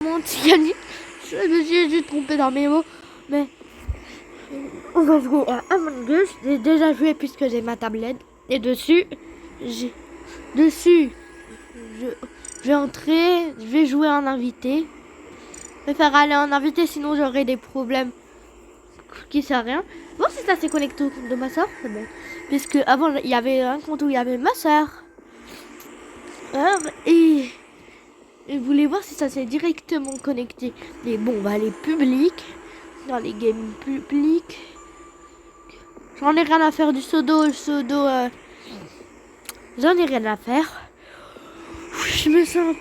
Yannick, je me suis juste trompé dans mes mots, mais on va jouer à Among Us. J'ai déjà joué puisque j'ai ma tablette et dessus, je vais entrer, je vais jouer en invité. Je vais faire aller en invité, sinon j'aurai des problèmes qui sert à rien. Voir si ça s'est connecté au compte de ma soeur, c'est bon. Puisque avant il y avait un compte où il y avait ma soeur. Et je voulais voir si ça s'est directement connecté. Mais bon, on va aller public. Dans les games publics. J'en ai rien à faire du pseudo. J'en ai rien à faire. Je me sens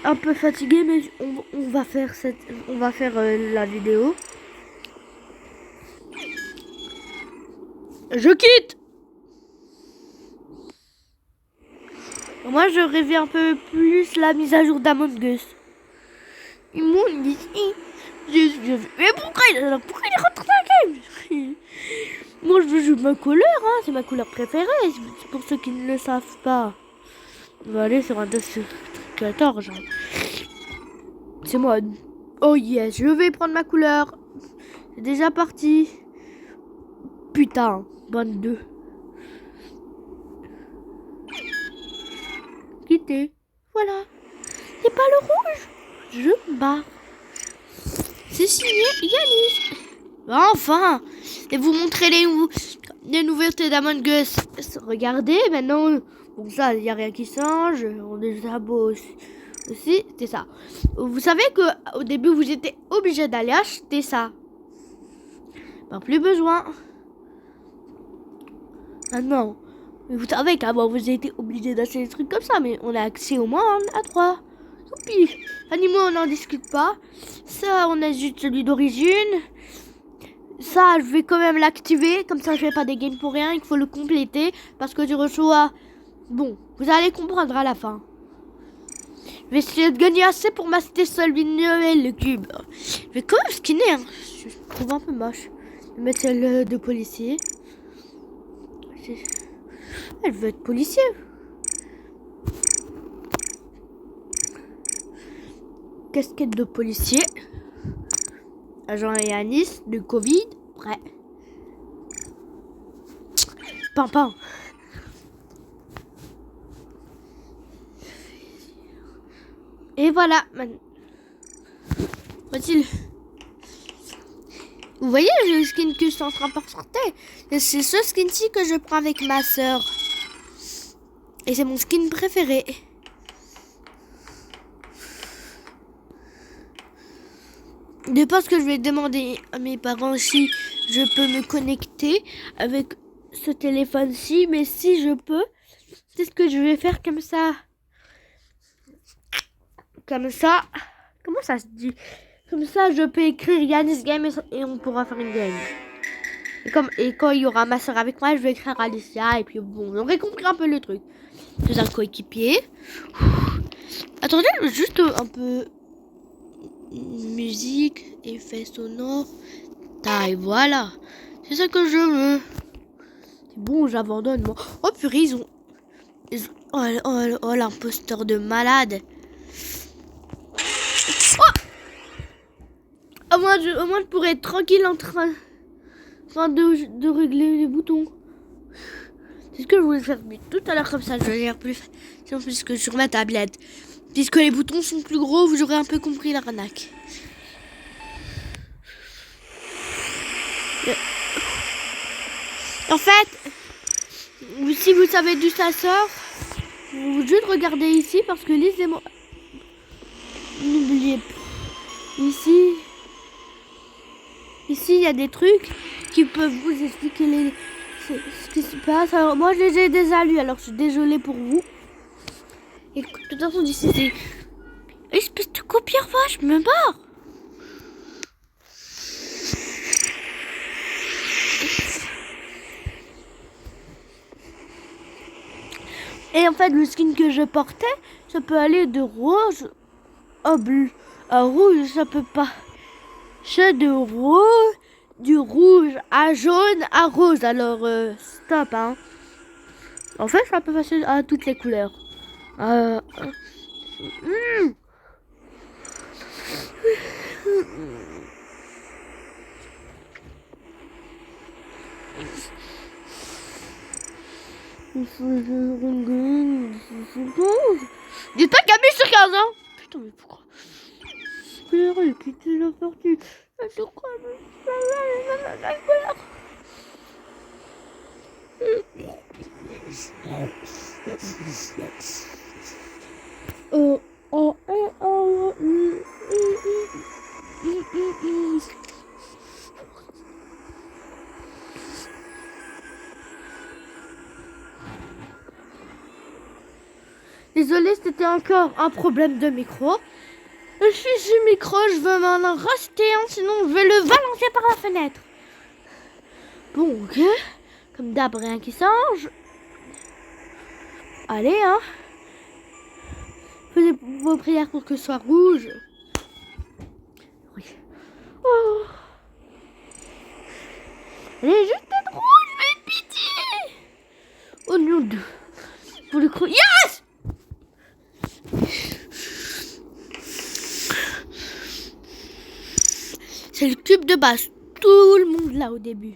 un peu fatigué, mais on va faire la vidéo. Je quitte. Moi, je rêvais un peu plus la mise à jour d'Among Us. Ils m'ont dit... Mais pourquoi il rentre dans la game? Moi, je veux jouer ma couleur, hein. C'est ma couleur préférée. C'est pour ceux qui ne le savent pas. On va aller sur un test 14. C'est moi. Oh yes, je vais prendre ma couleur. C'est déjà parti. Putain, 22. Quitter. Voilà. C'est pas le rouge. Je me barre. C'est signé Yanis. Enfin. Et vous montrer les nouveautés d'Among Us. Regardez maintenant. Bon, ça, il n'y a rien qui change. On est déjà beau aussi. C'est ça. Vous savez qu'au début, vous étiez obligé d'aller acheter ça. Pas plus besoin. Ah non. Mais vous savez qu'avant, vous étiez obligé d'acheter des trucs comme ça. Mais on a accès au moins à 3. Youpi. Animaux, on n'en discute pas. Ça, on a juste celui d'origine. Ça, je vais quand même l'activer. Comme ça, je fais pas des games pour rien. Il faut le compléter. Parce que tu reçois... Bon, vous allez comprendre à la fin. Je vais essayer de gagner assez pour m'acheter celui de Noël, le cube. Je vais quand même skinner. Hein. Je trouve un peu moche. Je vais mettre celle de policier. Elle veut être policier. Casquette de policier. Agent Yanis de Covid. Prêt. Pimpin. Et voilà. Voici. Vous voyez le skin que je suis en train de porter? C'est ce skin-ci que je prends avec ma soeur. Et c'est mon skin préféré. Je pense que je vais demander à mes parents si je peux me connecter avec ce téléphone-ci. Mais si je peux, c'est ce que je vais faire comme ça. Comme ça. Comment ça se dit? Comme ça, je peux écrire Yanis Game et on pourra faire une game. Et quand il y aura ma soeur avec moi, je vais écrire Alicia. Et puis bon, on aurait compris un peu le truc. C'est un coéquipier. Attendez, juste un peu... Musique, effet sonore, taille, voilà. C'est ça que je veux. C'est bon, j'abandonne moi. Oh purée, ils ont... Oh l'imposteur de malade. Oh, au moins, je pourrais être tranquille en train de régler les boutons. C'est ce que je voulais faire tout à l'heure, comme ça je vais lire plus que sur ma tablette. Puisque les boutons sont plus gros, vous aurez un peu compris l'arnaque. En fait, si vous savez d'où ça sort, vous juste regardez ici parce que lisez-moi. N'oubliez pas. Ici, il y a des trucs qui peuvent vous expliquer ce qui se passe. Alors, moi, je les ai déjà lus, alors je suis désolée pour vous. Et de toute façon, d'ici, c'est... Espèce de copieur, va, je me barre. Et en fait, le skin que je portais, ça peut aller de rose à bleu. À rouge, ça peut pas. C'est du rouge à jaune à rose. Alors, stop, hein. En fait, ça peut passer à toutes les couleurs. Dites pas Camille sur 15 ans. Putain, mais pourquoi? J'ai quitté la partie. Je crois Désolé, c'était encore un problème de micro. Je suis du micro, je veux m'en racheter un, sinon je vais le balancer par la fenêtre. Bon, ok. Comme d'hab, rien qui change. Allez, hein. Faites vos prières pour que ce soit rouge. Oui. Oh. Elle est juste être rouge, mais pitié. Oh non, de... Pour le croire. Yes! C'est le cube de base. Tout le monde là au début.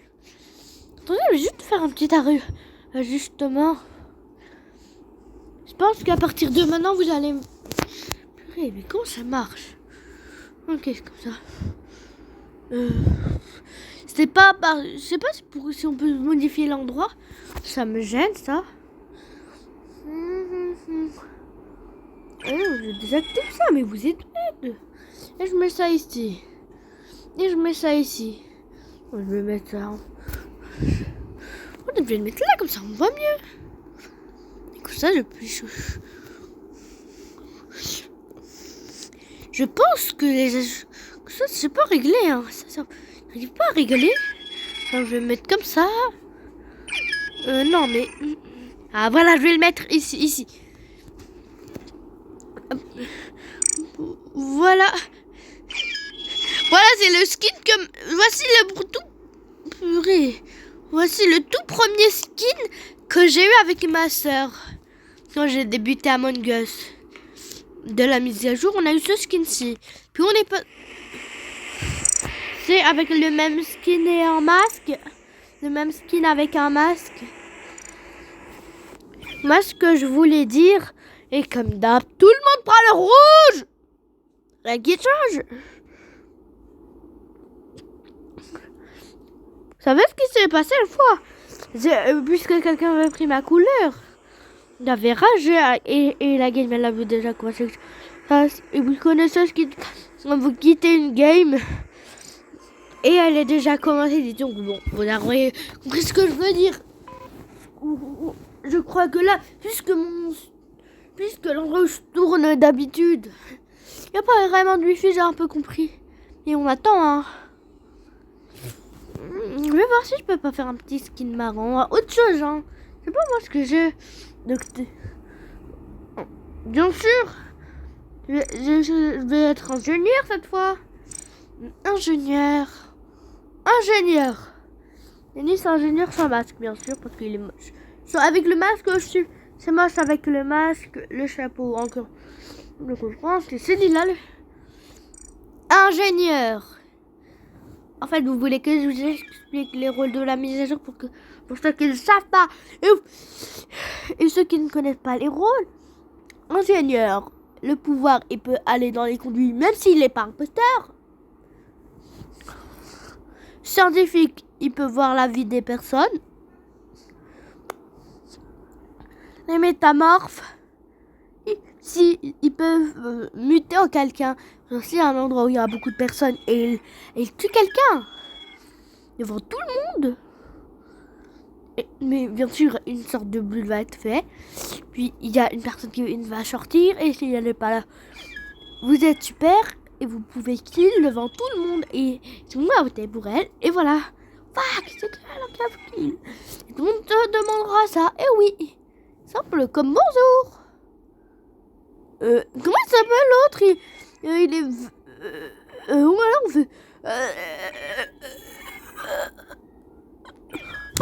Attendez, je vais juste faire un petit ajustement. Je pense qu'à partir de maintenant, vous allez... Purée, mais comment ça marche? Ok, c'est comme ça. C'est pas par... Je sais pas si on peut modifier l'endroit. Ça me gêne, ça. Je désactive ça, mais vous êtes bête. Et je mets ça ici. Et je mets ça ici. Je vais mettre ça. On devrait le mettre là, comme ça on voit mieux. Et comme ça, je pense que ça, c'est pas réglé. Hein. Ça n'arrive pas à régler. Alors, je vais le mettre comme ça. Non, mais... Ah, voilà, je vais le mettre ici. Voilà. Voilà, c'est le skin que... Voici Voici le tout premier skin que j'ai eu avec ma soeur. Quand j'ai débuté à Among Us. De la mise à jour, on a eu ce skin-ci. Puis on est pas... C'est avec le même skin et un masque. Le même skin avec un masque. Moi, ce que je voulais dire... Et comme d'hab, tout le monde prend le rouge. Rien qui change. Vous savez ce qui s'est passé une fois? Puisque quelqu'un avait pris ma couleur, il avait ragé et la game elle avait déjà commencé. Et vous connaissez ce qui... Vous quittez une game et elle est déjà commencée. Donc bon, vous avez compris ce que je veux dire. Je crois que là, puisque l'enregistre tourne d'habitude, il n'y a pas vraiment de wifi, j'ai un peu compris. Et on attend, hein. Je vais voir si je peux pas faire un petit skin marrant. Autre chose, hein. C'est pas moi ce que j'ai. Donc, bien sûr, je vais être ingénieur cette fois. Ingénieur. Denis, ingénieur sans masque, bien sûr, parce qu'il est moche. Avec le masque, c'est moche avec le masque, le chapeau encore. Donc, je pense que c'est là le... Ingénieur. En fait, vous voulez que je vous explique les rôles de la mise à jour pour ceux qui ne savent pas. Et ceux qui ne connaissent pas les rôles. Ingénieur, le pouvoir, il peut aller dans les conduits, même s'il n'est pas imposteur. Scientifique, il peut voir la vie des personnes. Les métamorphes, ils peuvent muter en quelqu'un. S'il y a un endroit où il y a beaucoup de personnes et il tue quelqu'un devant tout le monde. Mais bien sûr, une sorte de bulle va être faite. Puis il y a une personne qui va sortir et si elle n'est pas là, vous êtes super et vous pouvez kill devant tout le monde et tout le monde va voter pour elle. Et voilà. Fuck, c'est elle qui a kill. Et tout le monde te demandera ça. Et oui, simple comme bonjour. Comment il s'appelle l'autre? Il est... voilà, on fait... Ah,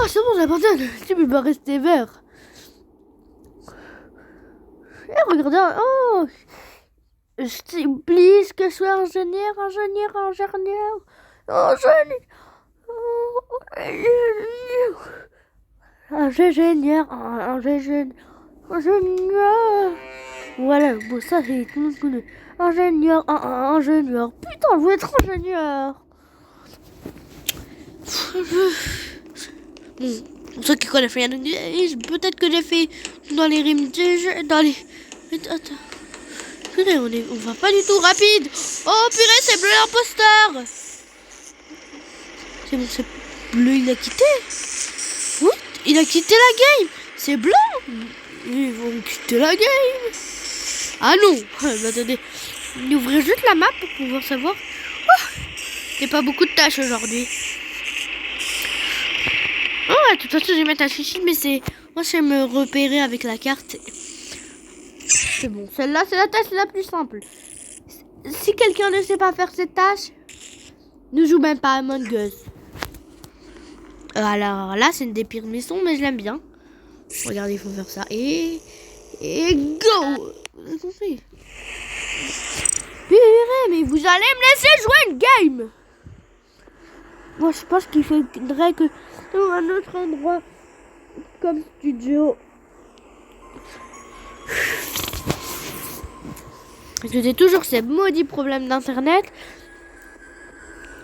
c'est bon, j'abandonne. Tu peux pas rester vert. Et regardez... Oh, please, que je sois ingénieur. ingénieur. Voilà, bon ça c'est tout le monde connaît. Ingénieur. Putain, je veux être ingénieur. Bon, pour ceux qui connaissent rien d'anglais, peut-être que j'ai fait dans les rimes dans les... Attends. Purée, on va pas du tout rapide. Oh purée, c'est bleu l'imposteur. C'est bon, c'est bleu, il a quitté. What? Il a quitté la game. C'est blanc. Ils vont quitter la game. Ah non. Attendez. On ouvrir juste la map pour pouvoir savoir. Il n'y a pas beaucoup de tâches aujourd'hui. Oh, de toute façon, je vais mettre un fichier, mais c'est... Moi, je vais me repérer avec la carte. C'est bon. Celle-là, c'est la tâche la plus simple. Si quelqu'un ne sait pas faire cette tâche, ne joue même pas à Among Us. Alors là, c'est une des pires maisons, mais je l'aime bien. Regardez, il faut faire ça. Et go! Vous avez compris? Purée, mais vous allez me laisser jouer une game! Moi, je pense qu'il faudrait que dans un autre endroit comme studio. J'ai toujours ces maudits problèmes d'internet.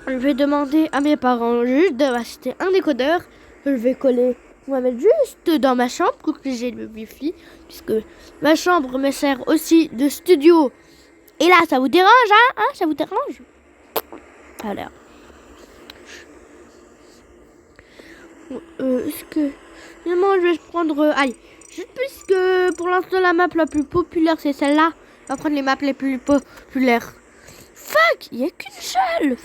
Je vais demander à mes parents juste de m'acheter un décodeur que je vais coller. On va mettre juste dans ma chambre pour que j'ai le wifi, puisque ma chambre me sert aussi de studio. Et là, ça vous dérange, hein, ça vous dérange? Alors. Est-ce que... Finalement, je vais prendre... allez, juste puisque pour l'instant, la map la plus populaire, c'est celle-là. On va prendre les maps les plus populaires. Fuck, il n'y a qu'une seule.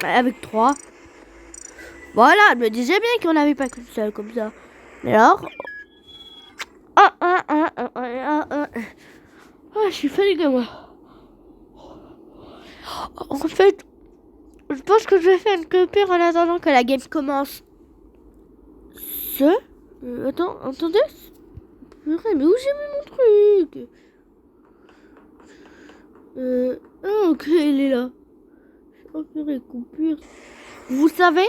Avec 3. Voilà, je me disais bien qu'on n'avait pas qu'une seule comme ça. Mais alors... je suis fatiguée, moi. En fait, je pense que je vais faire une coupure en attendant que la game commence. Attendez. Purée, mais où j'ai mis mon truc? Ok, il est là. Oh purée, coupure. Vous savez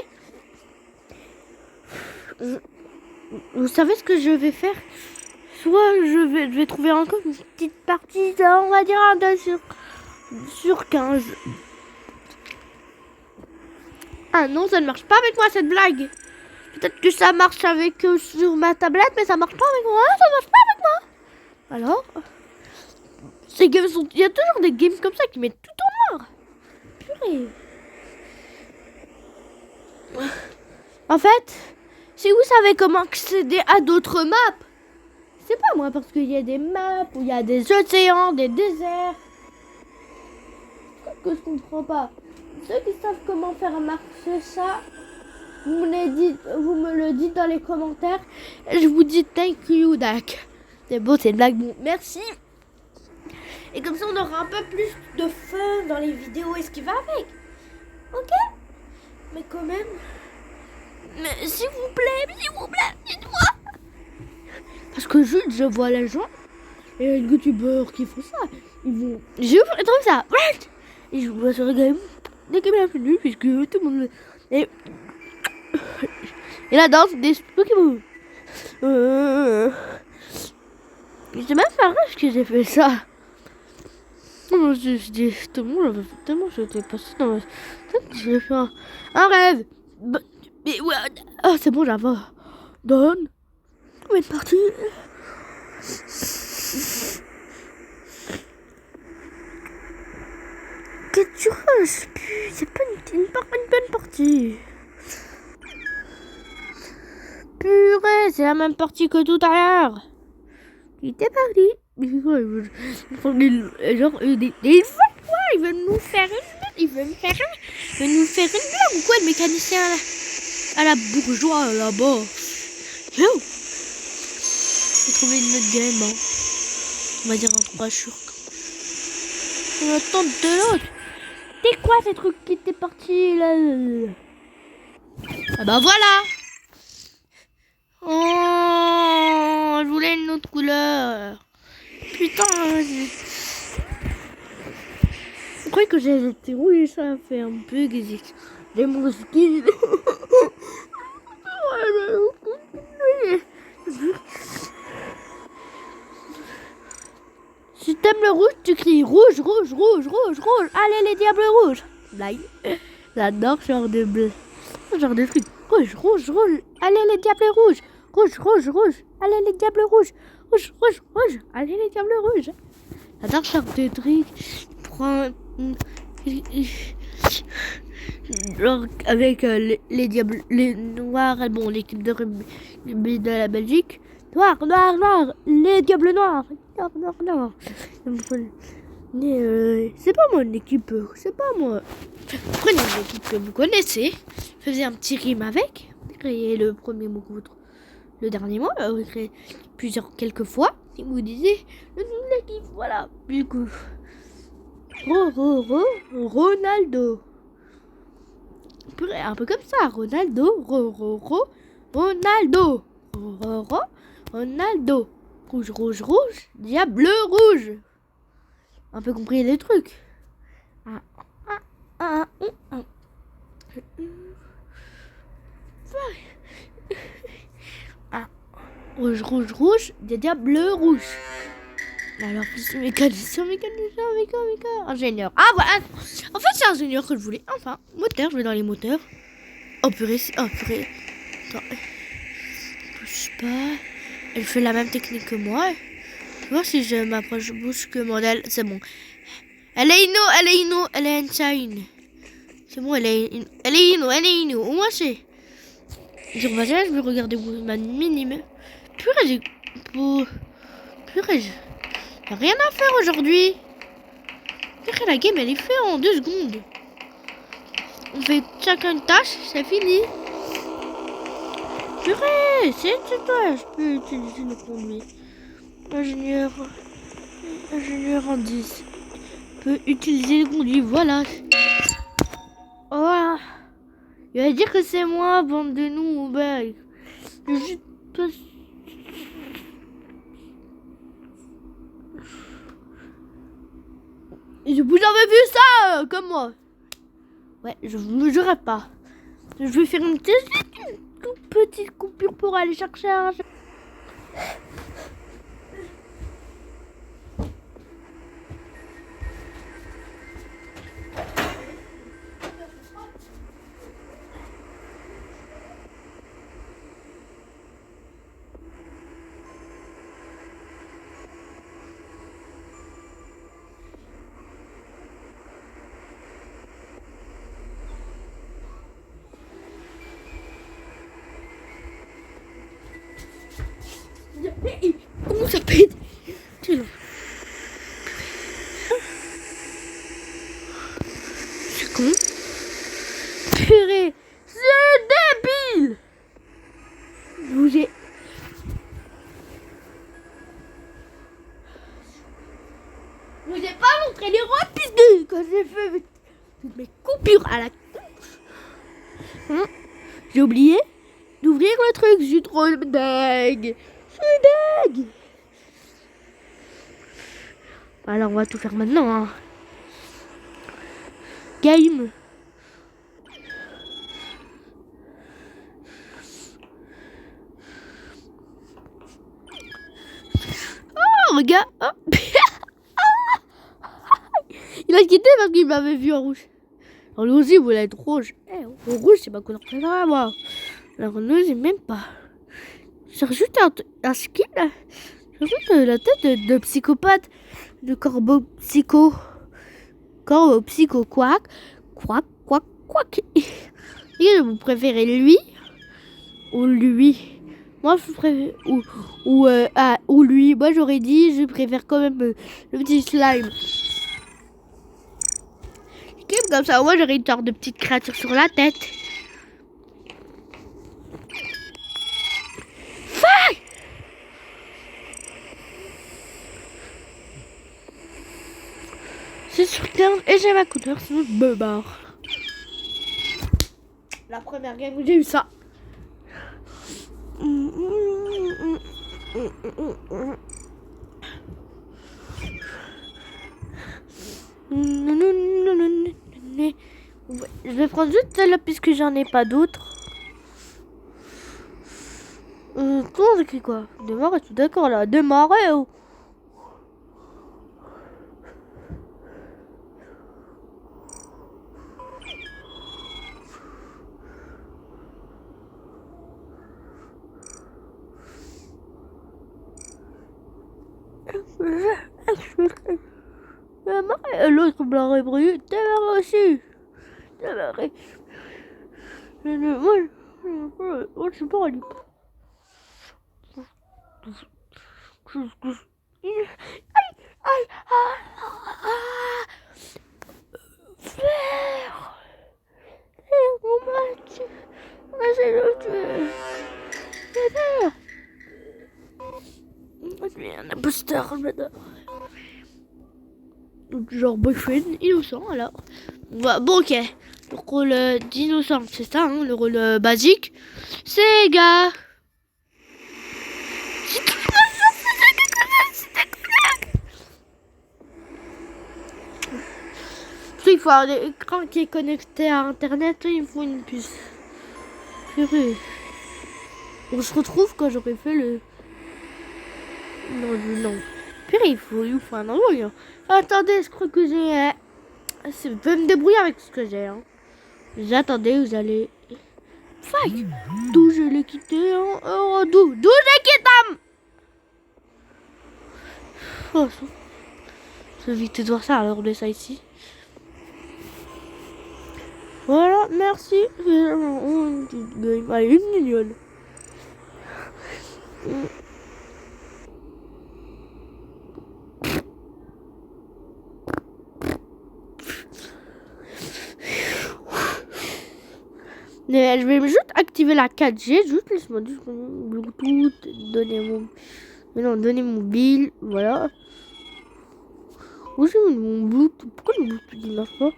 ce que je vais faire? Soit je vais trouver encore une petite partie, on va dire un 2 sur 15. Ah non, ça ne marche pas avec moi cette blague. Peut-être que ça marche avec sur ma tablette, mais ça marche pas avec moi. Ça marche pas avec moi. Alors, ces games sont... Il y a toujours des games comme ça qui mettent tout en noir. Purée. En fait, si vous savez comment accéder à d'autres maps, c'est pas moi, parce qu'il y a des maps où il y a des océans, des déserts. Que je comprends pas. Ceux qui savent comment faire marcher ça, vous me le dites dans les commentaires. Et je vous dis thank you, Dak. C'est beau, c'est une blague. Bon, merci. Et comme ça, on aura un peu plus de fun dans les vidéos et ce qui va avec. Ok? Mais quand même... Mais s'il vous plaît, dites-moi. Parce que je vois les gens, et les youtubeurs qui font ça, ils vont... Je trouve ça. Et je vois sur la game, dès qu'il est bienvenue, puisque tout le monde... Et la danse des Pokémon. C'est même pas vrai que j'ai fait ça. Tellement j'étais passé dans ma tête, j'ai fait un rêve. Mais ouais, c'est bon, j'avance. Donne. On est parti. Qu'est-ce que tu rushes? C'est pas une bonne partie. Purée, c'est la même partie que tout à l'heure. Il était parti. Genre, il veut nous faire une blague ou quoi, le mécanicien à la bourgeois là-bas. Yo, j'ai trouvé une autre game, hein. On va dire en 3 jours. On attend de l'autre. C'est quoi ces trucs qui étaient partis là? Ah bah voilà. Oh, je voulais une autre couleur. Putain. Je crois que j'ai été rouge, ça a fait un peu que j'ai mon skin. t'aimes le rouge, tu cries rouge, rouge, rouge, rouge, rouge. Allez les diables rouges. Blague. J'adore ce genre de bleu. Ce genre de truc. Rouge, rouge, rouge. Allez les diables rouges. Rouge, rouge, rouge. Allez les diables rouges. Rouge, rouge, rouge. Allez les diables rouges. J'adore ce genre de truc. Prends... Genre avec les diables, les noirs, bon, l'équipe de rugby de la Belgique. Noir, noir, noir. Les diables noirs. Noir, noir, noir. Mais c'est pas mon équipe, c'est pas moi. Prenez une équipe que vous connaissez, faisez un petit rime avec, créez le premier mot contre le dernier mot, vous créez quelques fois, et vous disiez le nom de l'équipe, voilà. Du coup, Ronaldo. Un peu comme ça, Ronaldo, Ronaldo, Ronaldo. Rouge, rouge, rouge, diable rouge. Un peu compris les trucs. Rouge, rouge, rouge, diable rouge. Alors, mécanicien, ingénieur. Ah voilà. En fait, c'est ingénieur que je voulais. Enfin, moteur, je vais dans les moteurs. Oh purée, Attends. Bouge pas. Elle fait la même technique que moi. Voir si je m'approche bouge que modèle, c'est bon. Elle est insane. C'est bon, elle est inno. Au moins c'est. Je vais regarder ma minime. Purée, j'ai rien à faire aujourd'hui. Purée, la game elle est faite en 2 secondes. On fait chacun une tâche, c'est fini. Purée, c'est toi, je peux utiliser le conduit. Ingénieur en 10 peut utiliser le conduit, voilà. Oh, il va dire que c'est moi, bande de nous, ben. Vous avez vu ça, comme moi. Ouais, je rêve pas. Je vais faire une petite coupure pour aller chercher un... Comment ça pète? C'est con. Purée, c'est débile. Je vous ai pas montré les rapides quand j'ai fait toutes mes coupures à la con. J'ai oublié d'ouvrir le truc, je suis trop deg. Alors on va tout faire maintenant. Hein. Game. Oh regarde. Oh. Il a quitté parce qu'il m'avait vu en rouge. Alors lui aussi il voulait être rouge. En rouge c'est ma couleur préférée moi. Alors nous j'ai même pas. J'ai rajouté un skin. J'ai rajouté la tête de psychopathe. De corbeau psycho. Corbeau psycho quack. Quack. Et vous préférez lui ou lui? Moi je préfère ou lui. Moi j'aurais dit je préfère quand même le petit slime. Comme ça, moi j'aurais une sorte de petite créature sur la tête. Fuck! C'est sur 15 et j'ai ma couleur, sinon je me barre. La première game où j'ai eu ça. Je vais prendre juste celle-là puisque j'en ai pas d'autres. Comment on écrit quoi? Démarrer, tout d'accord là. Démarrer. Oh. L'autre blanc et brûlé, démarrer aussi. Démarrer. Moi, je suis pas allé. Aïe, frère, on m'a tué. C'est le tuer. Je suis un imposteur, j'adore. Genre boyfriend innocent alors. Bon ok. Le rôle d'innocent, c'est ça, hein, le rôle basique. C'est gars. Il faut un écran qui est connecté à internet, il faut une puce. Purée. On se retrouve quand j'aurais fait le... Non. Purée, il faut un embrouille. Hein. Attendez, je crois que j'ai... Je peux me débrouiller avec ce que j'ai. Hein. Attendez, vous allez... Faille. D'où je l'ai quitté, hein. Oh, d'où j'ai quitté, oh, je vais vite de voir ça, alors on met ça ici. Voilà, merci. Allez, une mignonne. Mais je vais juste activer la 4G, juste laisse-moi dire Bluetooth, donner mon mobile, voilà. Où j'ai mis mon Bluetooth? Pourquoi le Bluetooth il marche pas?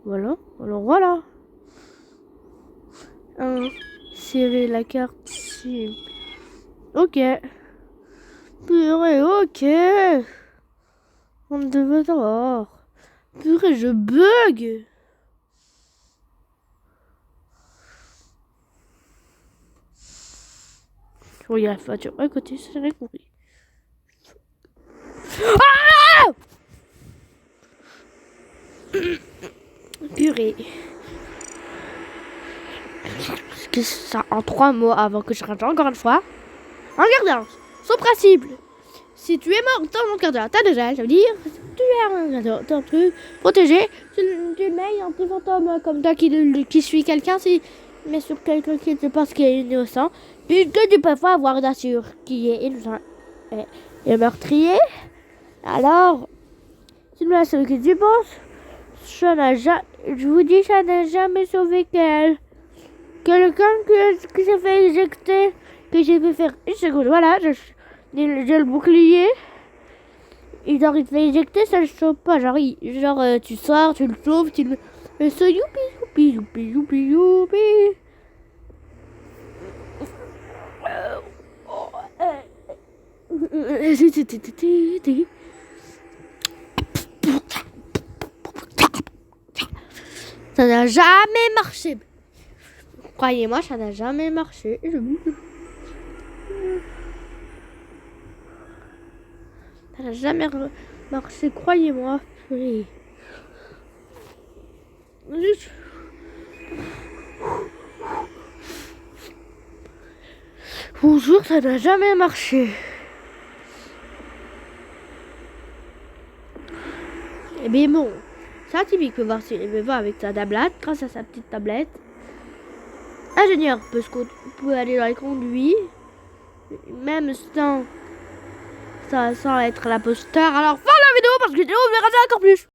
Voilà, alors voilà. Insérer la carte SIM. Ok. Purée, ok. On devait avoir. Purée, je bug. Oh, il y a la voiture à côté, ça j'avais compris. Ah! Purée. Que ça en 3 mots avant que je rate encore une fois. En gardien, son principe. Si tu es mort dans mon gardien, t'as déjà, ça veut dire tu es un truc protégé. Tu mets un petit fantôme comme toi qui suit quelqu'un, mais sur quelqu'un qui te pense qu'il est innocent. Puis que tu peux pas avoir d'assure qui est innocent et meurtrier. Alors, tu me ce que tu penses. Je vous dis, ça n'a jamais sauvé qu'elle. Quelqu'un qui s'est fait éjecter, que j'ai pu faire une seconde. Voilà, j'ai le bouclier. Et genre, il te fait éjecter, ça le sauve pas. Genre, tu sors, tu le sauves, tu le... Et ça, youpi. Ça n'a jamais marché. Croyez-moi, ça n'a jamais marché. Ça n'a jamais marché, croyez-moi. Oui. Bonjour, ça n'a jamais marché. Eh bien bon, ça typique peut voir s'il veut voir avec sa tablette, grâce à sa petite tablette. Ingénieur peut aller dans les conduits, même sans être l'imposteur. Alors, fin la vidéo parce que sinon on verra ça encore plus.